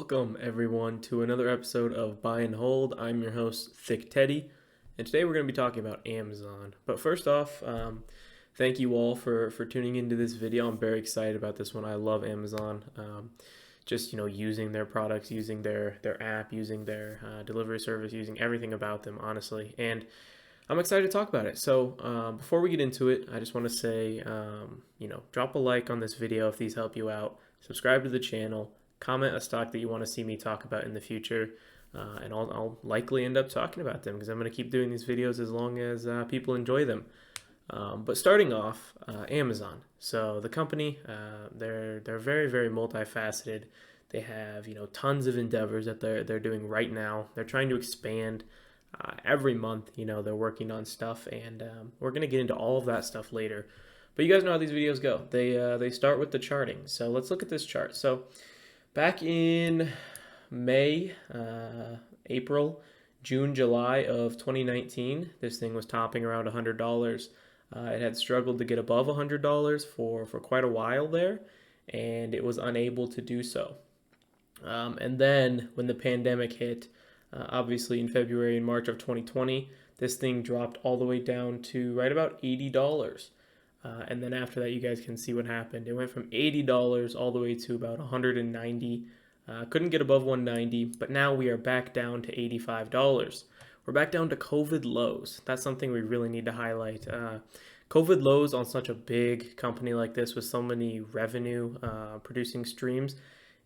Welcome everyone to another episode of Buy and Hold. I'm your host, Thick Teddy, and today we're going to be talking about Amazon. But first off, thank you all for tuning into this video. I'm very excited about this one. I love Amazon. Just using their products, using their app, using their delivery service, using everything about them, honestly. And I'm excited to talk about it. So before we get into it, I just want to say, drop a like on this video if these help you out. Subscribe to the channel. Comment a stock that you want to see me talk about in the future, and I'll likely end up talking about them because I'm going to keep doing these videos as long as people enjoy them. But starting off, Amazon. So the company, they're very, very multifaceted. They have tons of endeavors that they're doing right now. They're trying to expand every month. They're working on stuff, and we're going to get into all of that stuff later. But you guys know how these videos go. They start with the charting. So let's look at this chart. So back in May, April, June, July of 2019, this thing was topping around $100. It had struggled to get above $100 for quite a while there, and it was unable to do so. And then when the pandemic hit, obviously in February and March of 2020, this thing dropped all the way down to right about $80. And then after that, you guys can see what happened. It went from $80 all the way to about $190. Couldn't get above $190, but now we are back down to $85. We're back down to COVID lows. That's something we really need to highlight. COVID lows on such a big company like this with so many revenue producing streams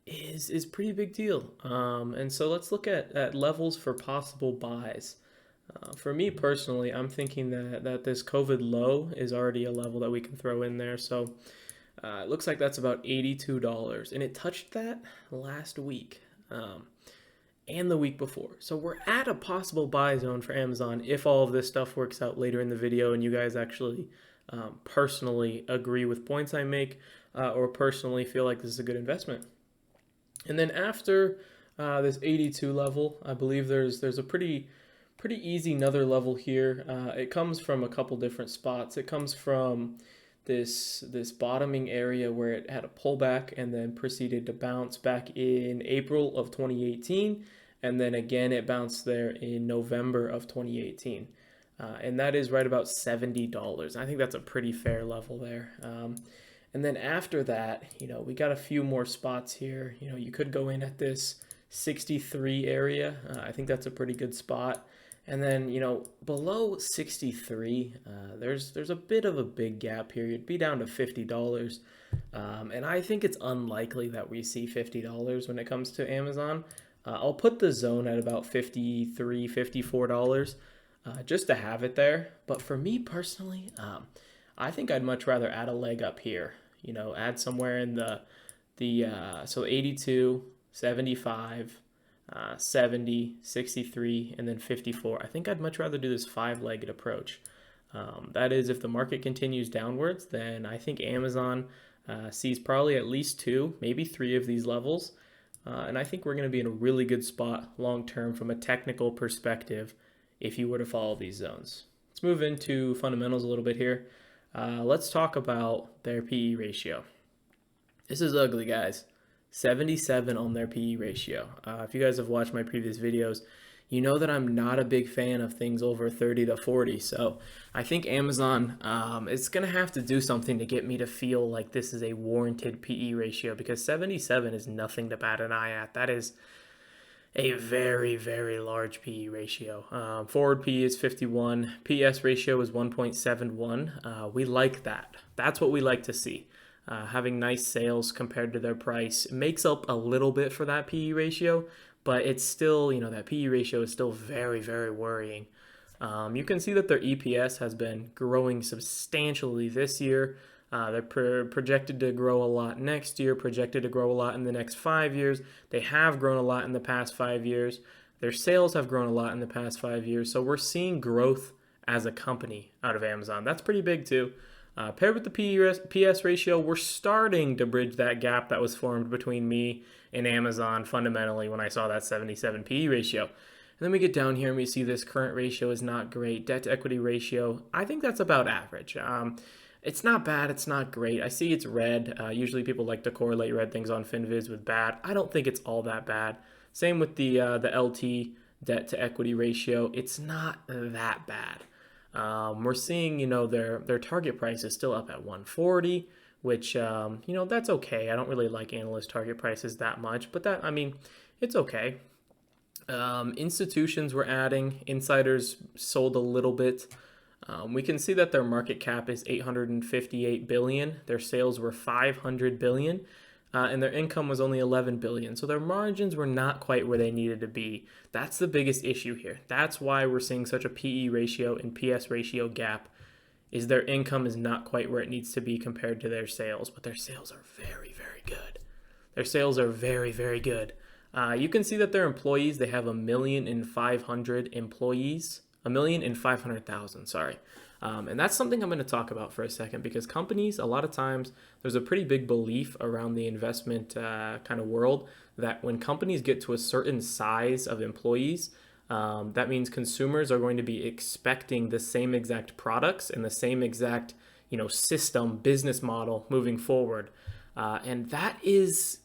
is pretty big deal. And so let's look at levels for possible buys. For me personally, I'm thinking that this COVID low is already a level that we can throw in there. So it looks like that's about $82. And it touched that last week and the week before. So we're at a possible buy zone for Amazon if all of this stuff works out later in the video and you guys actually personally agree with points I make or personally feel like this is a good investment. And then after this 82 level, I believe there's a pretty easy another level here. It comes from a couple different spots. It comes from this bottoming area where it had a pullback and then proceeded to bounce back in April of 2018, and then again it bounced there in November of 2018, and that is right about $70. I think that's a pretty fair level there. And then after that, we got a few more spots here. You could go in at this 63 area. I think that's a pretty good spot. And then, below 63, there's a bit of a big gap here. You'd be down to $50. And I think it's unlikely that we see $50 when it comes to Amazon. I'll put the zone at about $53, $54 just to have it there. But for me personally, I think I'd much rather add a leg up here. Add somewhere in so 82, 75, 70, 63, and then 54. I think I'd much rather do this five-legged approach. That is, if the market continues downwards, then I think Amazon sees probably at least two, maybe three of these levels. And I think we're going to be in a really good spot long-term from a technical perspective if you were to follow these zones. Let's move into fundamentals a little bit here. Let's talk about their PE ratio. This is ugly, guys. 77 on their PE ratio. If you guys have watched my previous videos, you know that I'm not a big fan of things over 30 to 40. So I think Amazon is going to have to do something to get me to feel like this is a warranted PE ratio, because 77 is nothing to bat an eye at. That is a very, very large PE ratio. Forward PE is 51. PS ratio is 1.71. We like that. That's what we like to see. Having nice sales compared to their price makes up a little bit for that PE ratio, but it's still, that PE ratio is still very, very worrying. You can see that their EPS has been growing substantially this year. They're projected to grow a lot next year, projected to grow a lot in the next 5 years. They have grown a lot in the past 5 years. Their sales have grown a lot in the past 5 years. So we're seeing growth as a company out of Amazon. That's pretty big too. Paired with the PS ratio, we're starting to bridge that gap that was formed between me and Amazon fundamentally when I saw that 77 PE ratio. And then we get down here and we see this current ratio is not great. Debt to equity ratio, I think that's about average. It's not bad. It's not great. I see it's red. Usually people like to correlate red things on FinViz with bad. I don't think it's all that bad. Same with the LT debt to equity ratio. It's not that bad. We're seeing, their target price is still up at 140, which, that's okay. I don't really like analyst target prices that much, but it's okay. Institutions were adding, insiders sold a little bit. We can see that their market cap is 858 billion. Their sales were 500 billion, and their income was only 11 billion. So their margins were not quite where they needed to be. That's the biggest issue here. That's why we're seeing such a PE ratio and PS ratio gap. Is their income is not quite where it needs to be compared to their sales, but their sales are very, very good. Their sales are very, very good. You can see that their employees, they have 1,500,000 employees, 1,500,000, sorry. And that's something I'm going to talk about for a second, because companies, a lot of times, there's a pretty big belief around the investment kind of world that when companies get to a certain size of employees, that means consumers are going to be expecting the same exact products and the same exact, system, business model moving forward. And that is,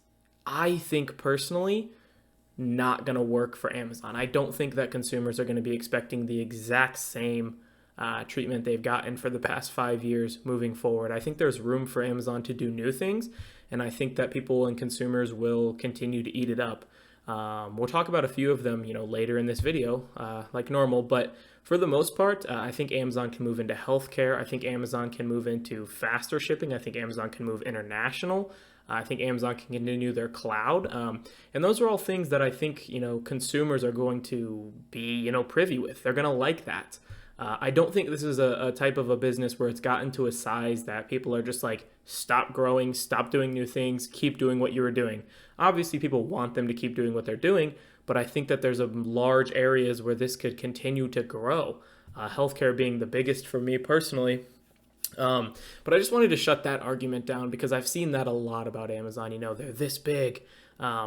I think personally, not going to work for Amazon. I don't think that consumers are going to be expecting the exact same treatment they've gotten for the past 5 years moving forward. I think there's room for Amazon to do new things, and I think that people and consumers will continue to eat it up. We'll talk about a few of them, later in this video, like normal, but for the most part, I think Amazon can move into healthcare. I think Amazon can move into faster shipping. I think Amazon can move international. I think Amazon can continue their cloud. And those are all things that I think, consumers are going to be, privy with. They're going to like that. I don't think this is a type of a business where it's gotten to a size that people are just like, stop growing, stop doing new things, keep doing what you were doing. Obviously, people want them to keep doing what they're doing, but I think that there's a large areas where this could continue to grow. Healthcare being the biggest for me personally. But I just wanted to shut that argument down, because I've seen that a lot about Amazon. They're this big.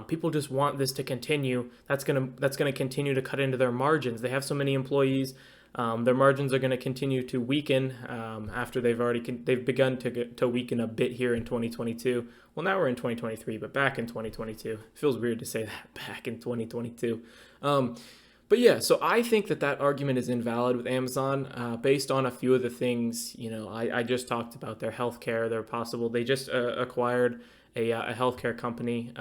People just want this to continue. That's gonna continue to cut into their margins. They have so many employees. Their margins are going to continue to weaken after they've begun to weaken a bit here in 2022. Well, now we're in 2023, but back in 2022, it feels weird to say that, back in 2022. But yeah, so I think that argument is invalid with Amazon based on a few of the things, I just talked about. Their healthcare, they just acquired a healthcare company.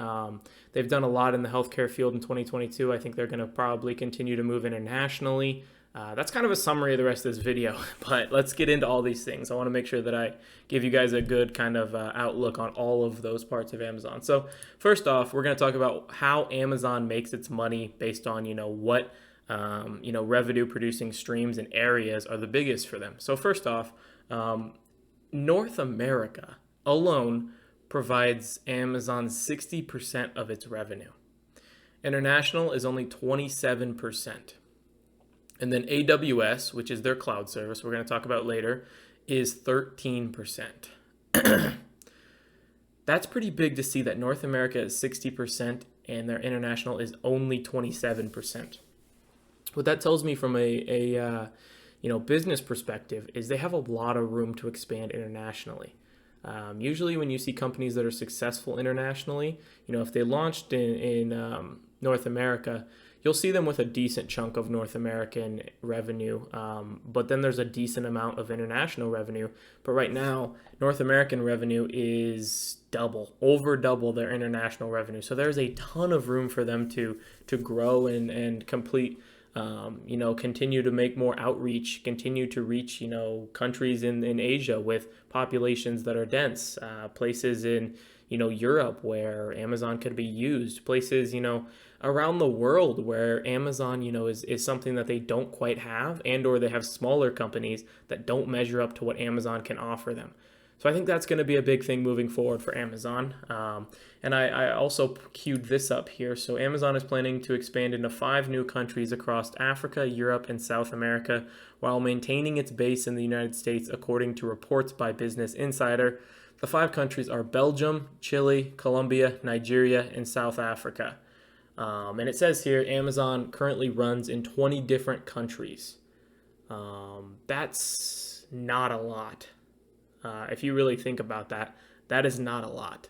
They've done a lot in the healthcare field in 2022. I think they're going to probably continue to move internationally. That's kind of a summary of the rest of this video, but let's get into all these things. I want to make sure that I give you guys a good kind of outlook on all of those parts of Amazon. So first off, we're going to talk about how Amazon makes its money based on, what, revenue producing streams and areas are the biggest for them. So first off, North America alone provides Amazon 60% of its revenue. International is only 27%. And then AWS, which is their cloud service, we're going to talk about later, is 13%. That's pretty big to see that North America is 60% and their international is only 27%. What that tells me from a business perspective is they have a lot of room to expand internationally. Usually when you see companies that are successful internationally, if they launched in North America, you'll see them with a decent chunk of North American revenue, but then there's a decent amount of international revenue. But right now, North American revenue is over double their international revenue. So there's a ton of room for them to grow and complete, continue to make more outreach, continue to reach, countries in Asia with populations that are dense, places in, Europe where Amazon could be used, places, around the world where Amazon, is something that they don't quite have, and or they have smaller companies that don't measure up to what Amazon can offer them. So I think that's going to be a big thing moving forward for Amazon. And I also queued this up here. So Amazon is planning to expand into 5 new countries across Africa, Europe, and South America, while maintaining its base in the United States, according to reports by Business Insider. The 5 countries are Belgium, Chile, Colombia, Nigeria, and South Africa. And it says here, Amazon currently runs in 20 different countries. That's not a lot. If you really think about that, that is not a lot.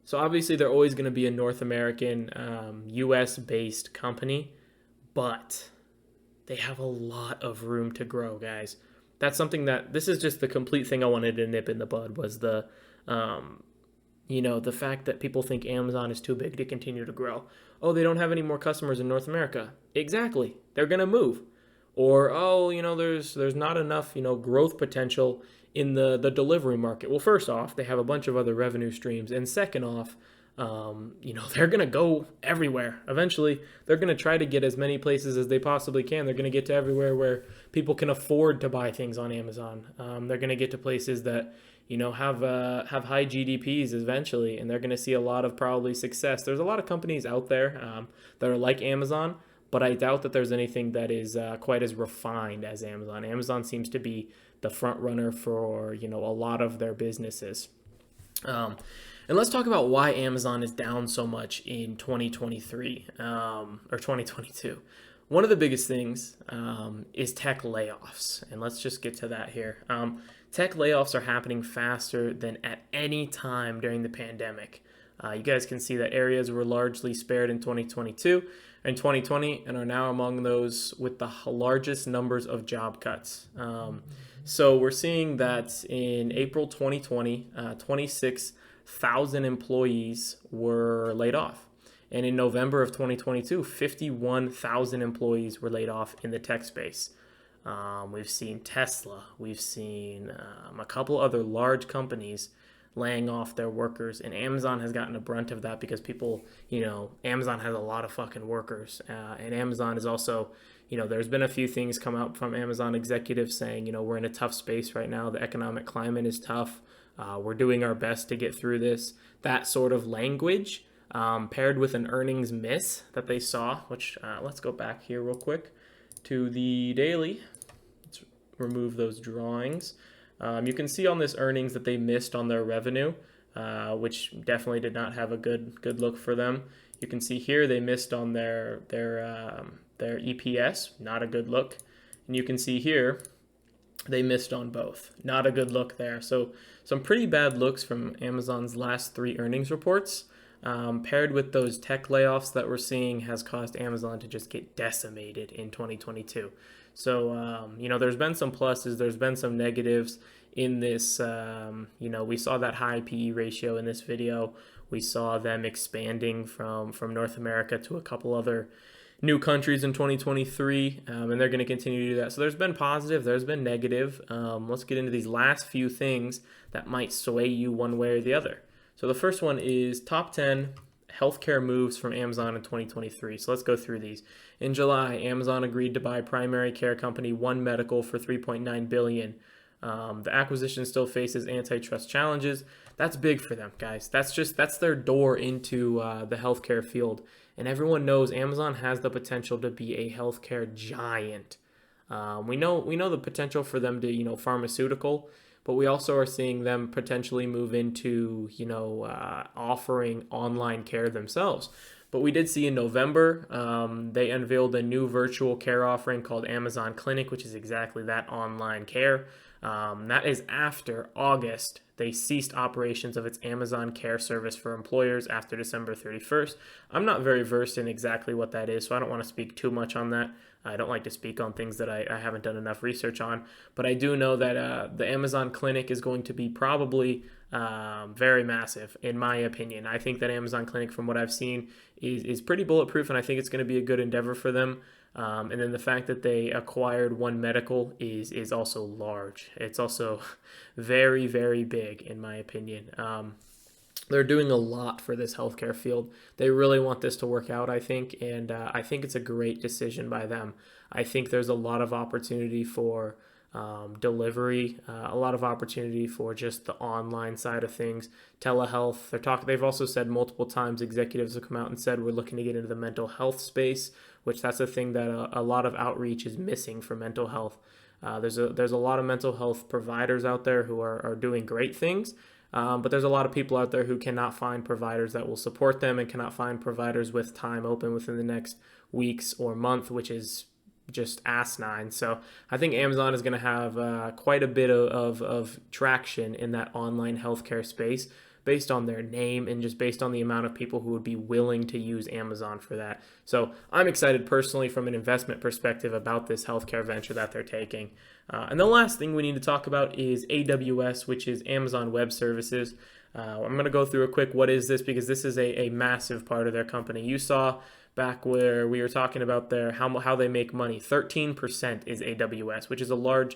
So obviously they're always going to be a North American, US-based company, but they have a lot of room to grow, guys. That's something that, this is just the complete thing I wanted to nip in the bud, was the fact that people think Amazon is too big to continue to grow. Oh, they don't have any more customers in North America. Exactly. They're going to move. Or, oh, there's not enough, growth potential in the delivery market. Well, first off, they have a bunch of other revenue streams. And second off, they're going to go everywhere. Eventually, they're going to try to get as many places as they possibly can. They're going to get to everywhere where people can afford to buy things on Amazon. They're going to get to places that, have high GDPs eventually, and they're going to see a lot of probably success. There's a lot of companies out there that are like Amazon, but I doubt that there's anything that is quite as refined as Amazon. Amazon seems to be the front runner for, a lot of their businesses. And let's talk about why Amazon is down so much in 2023 or 2022. One of the biggest things is tech layoffs. And let's just get to that here. Tech layoffs are happening faster than at any time during the pandemic. You guys can see that areas were largely spared in 2022 and 2020 and are now among those with the largest numbers of job cuts. So we're seeing that in April 2020, 26,000 employees were laid off. And in November of 2022, 51,000 employees were laid off in the tech space. We've seen Tesla, we've seen a couple other large companies laying off their workers, and Amazon has gotten a brunt of that because people, Amazon has a lot of fucking workers, and Amazon is also, there's been a few things come out from Amazon executives saying, we're in a tough space right now, the economic climate is tough, we're doing our best to get through this. That sort of language, paired with an earnings miss that they saw, which let's go back here real quick to the daily. Let's remove those drawings. You can see on this earnings that they missed on their revenue, which definitely did not have a good look for them. You can see here they missed on their EPS, not a good look. And you can see here they missed on both, not a good look there. So some pretty bad looks from Amazon's last 3 earnings reports, paired with those tech layoffs that we're seeing, has caused Amazon to just get decimated in 2022. So, there's been some pluses, there's been some negatives in this. We saw that high PE ratio in this video. We saw them expanding from North America to a couple other new countries in 2023, and they're going to continue to do that. So there's been positive, there's been negative. Let's get into these last few things that might sway you one way or the other. So the first one is top 10 healthcare moves from Amazon in 2023. So let's go through these. In July, Amazon agreed to buy primary care company One Medical for $3.9 billion. The acquisition still faces antitrust challenges. That's big for them, guys. That's their door into the healthcare field. And everyone knows Amazon has the potential to be a healthcare giant. We know the potential for them to, pharmaceutical, but we also are seeing them potentially move into, offering online care themselves. But we did see in November, they unveiled a new virtual care offering called Amazon Clinic, which is exactly that, online care. That is after August, they ceased operations of its Amazon Care service for employers after December 31st. I'm not very versed in exactly what that is, so I don't want to speak too much on that. I don't like to speak on things that I haven't done enough research on, but I do know that the Amazon Clinic is going to be probably very massive, in my opinion. I think that Amazon Clinic, from what I've seen, is pretty bulletproof, and I think it's going to be a good endeavor for them. And then the fact that they acquired One Medical is also large. It's also very, very big, in my opinion. They're doing a lot for this healthcare field. They really want this to work out, I think, and I think it's a great decision by them. I think there's a lot of opportunity for delivery, a lot of opportunity for just the online side of things, telehealth. They've also said multiple times, executives have come out and said we're looking to get into the mental health space, which that's a thing that a lot of outreach is missing for mental health. There's a lot of mental health providers out there who are doing great things, but there's a lot of people out there who cannot find providers that will support them and cannot find providers with time open within the next weeks or month, which is just asinine. So I think Amazon is going to have quite a bit of traction in that online healthcare space based on their name and just based on the amount of people who would be willing to use Amazon for that. So I'm excited personally from an investment perspective about this healthcare venture that they're taking. And the last thing we need to talk about is AWS, which is Amazon Web Services. I'm going to go through a quick what is this, because this is a massive part of their company. You saw back where we were talking about their how they make money. 13% is AWS, which is a large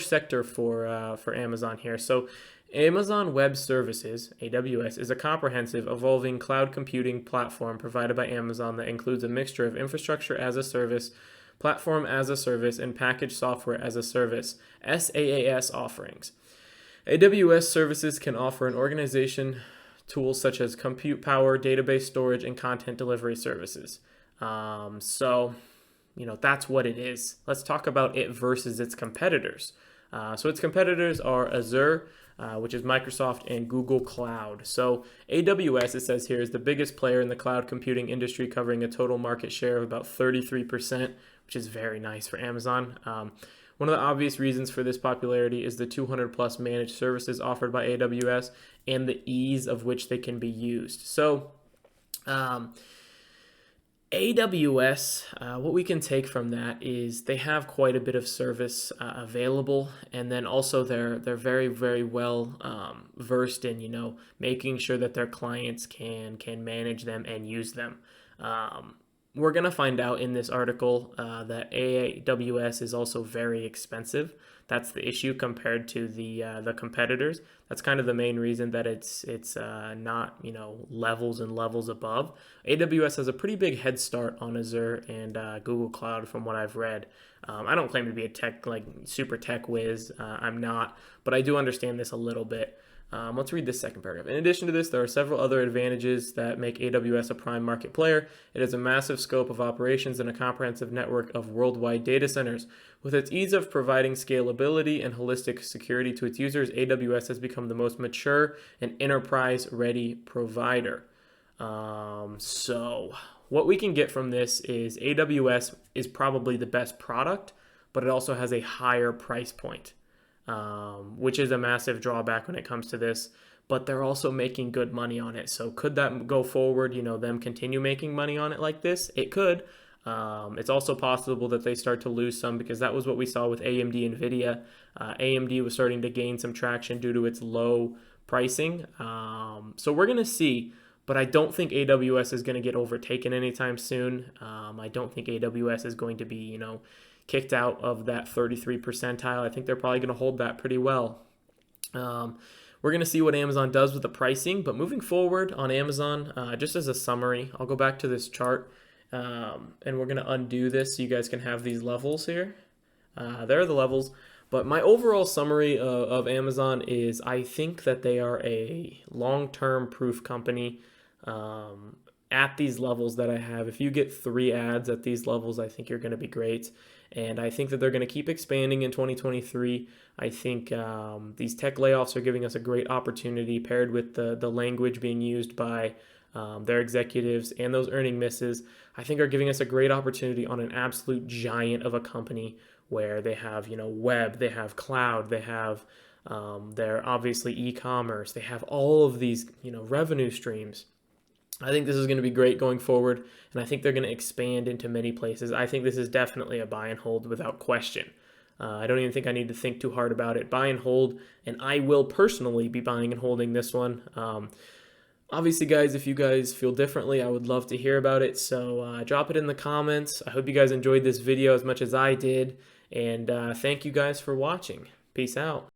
sector for Amazon here. So Amazon Web Services, AWS, is a comprehensive, evolving cloud computing platform provided by Amazon that includes a mixture of infrastructure as a service, platform as a service, and packaged software as a service, SaaS offerings. AWS services can offer an organization tools such as compute power, database storage, and content delivery services. So that's what it is. Let's talk about it versus its competitors. So its competitors are Azure, which is Microsoft, and Google Cloud. So AWS, it says here, is the biggest player in the cloud computing industry, covering a total market share of about 33%, which is very nice for Amazon. One of the obvious reasons for this popularity is the 200 plus managed services offered by AWS and the ease of which they can be used. So AWS, what we can take from that is they have quite a bit of service available, and then also they're very, very well versed in making sure that their clients can manage them and use them. We're going to find out in this article that AWS is also very expensive. That's the issue compared to the competitors. That's kind of the main reason that it's not levels and levels above. AWS has a pretty big head start on Azure and Google Cloud from what I've read. I don't claim to be a super tech whiz. I'm not, but I do understand this a little bit. Let's read this second paragraph. In addition to this, there are several other advantages that make AWS a prime market player. It has a massive scope of operations and a comprehensive network of worldwide data centers. With its ease of providing scalability and holistic security to its users, AWS has become the most mature and enterprise-ready provider. So what we can get from this is AWS is probably the best product, but it also has a higher price point. Which is a massive drawback when it comes to this, but they're also making good money on it. So could that go forward, them continue making money on it like this? It could. It's also possible that they start to lose some, because that was what we saw with AMD and NVIDIA. AMD was starting to gain some traction due to its low pricing. So we're going to see, but I don't think AWS is going to get overtaken anytime soon. I don't think AWS is going to be, kicked out of that 33 percentile. I think they're probably going to hold that pretty well. We're going to see what Amazon does with the pricing, but moving forward on Amazon, just as a summary, I'll go back to this chart and we're going to undo this so you guys can have these levels here. There are the levels, but my overall summary of Amazon is I think that they are a long-term proof company. At these levels that I have, if you get 3 ads at these levels, I think you're going to be great. And I think that they're going to keep expanding in 2023. I think these tech layoffs are giving us a great opportunity, paired with the language being used by their executives and those earning misses, I think are giving us a great opportunity on an absolute giant of a company where they have, web, they have cloud, they have their obviously e-commerce, they have all of these, revenue streams. I think this is going to be great going forward, and I think they're going to expand into many places. I think this is definitely a buy and hold without question. I don't even think I need to think too hard about it. Buy and hold, and I will personally be buying and holding this one. Obviously, guys, if you guys feel differently, I would love to hear about it, so drop it in the comments. I hope you guys enjoyed this video as much as I did, and thank you guys for watching. Peace out.